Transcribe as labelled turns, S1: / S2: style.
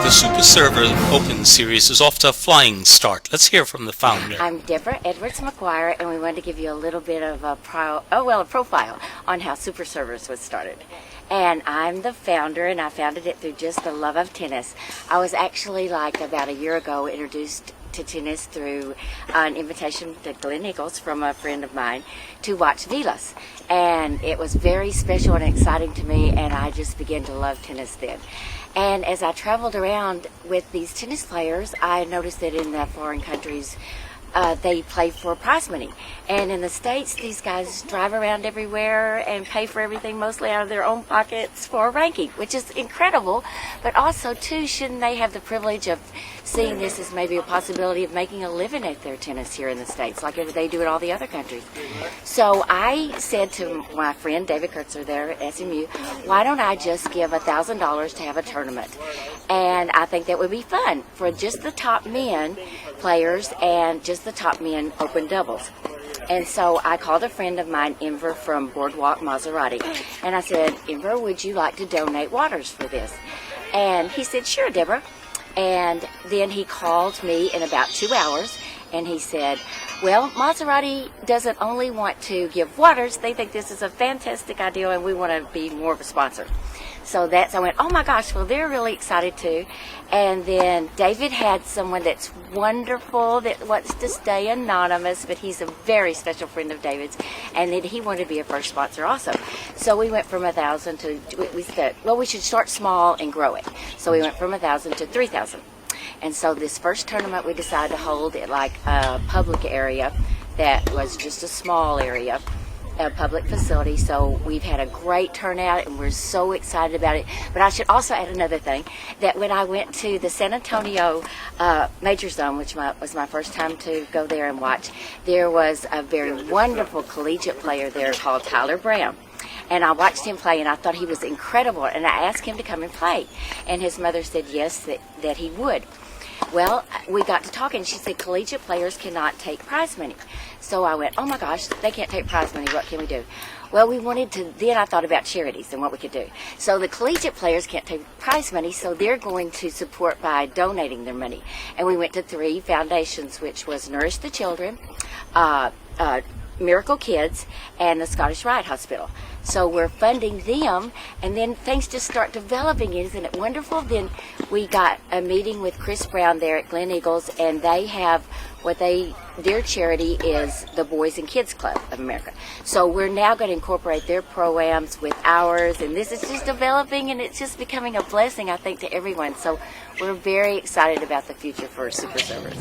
S1: The Super Server Open Series is off to a flying start. Let's hear from the founder.
S2: I'm Deborah, Edwards-McGuire, and we wanted to give you a little bit of a profile on how Super Servers was started. And I'm the founder, and I founded it through just the love of tennis. I was actually, about a year ago, introduced to tennis through an invitation to Glen Eagles from a friend of mine to watch Vilas. And it was very special and exciting to me, and I just began to love tennis then. And as I traveled around with these tennis players, I noticed that in the foreign countries, they play for prize money. And in the States, these guys drive around everywhere and pay for everything mostly out of their own pockets for a ranking, which is incredible. But also, too, shouldn't they have the privilege of seeing this as maybe a possibility of making a living at their tennis here in the States, like they do in all the other countries? So I said to my friend David Kurtzer there at SMU, why don't I just give $1,000 to have a tournament? And I think that would be fun for just the top men players and just the top men open doubles. And so I called a friend of mine, Enver from Boardwalk Maserati, and I said, Enver, would you like to donate waters for this? And he said, sure, Deborah. And then he called me in about 2 hours, and he said, well, Maserati doesn't only want to give waters, they think this is a fantastic idea, and we want to be more of a sponsor. So I went, oh my gosh, well, they're really excited too. And then David had someone that's wonderful that wants to stay anonymous, but he's a very special friend of David's, and then he wanted to be a first sponsor also. So we went from 1,000 to, we said, well, we should start small and grow it. So we went from 1,000 to 3,000. And so this first tournament we decided to hold at a public area that was just a small area, a public facility. So we've had a great turnout and we're so excited about it. But I should also add another thing, that when I went to the San Antonio Major Zone, which was my first time to go there and watch, there was a very wonderful collegiate player there called Tyler Brown. And I watched him play, and I thought he was incredible. And I asked him to come and play. And his mother said yes, that he would. Well, we got to talking. She said collegiate players cannot take prize money. So I went, oh my gosh, they can't take prize money. What can we do? Well, then I thought about charities and what we could do. So the collegiate players can't take prize money, so they're going to support by donating their money. And we went to 3 foundations, which was Nourish the Children, Miracle Kids, and the Scottish Rite Hospital. So we're funding them, and then things just start developing. Isn't it wonderful? Then we got a meeting with Chris Brown there at Glen Eagles, and they have their charity is the Boys and Kids Club of America. So we're now going to incorporate their programs with ours, and this is just developing, and it's just becoming a blessing, I think, to everyone. So we're very excited about the future for Super Servers.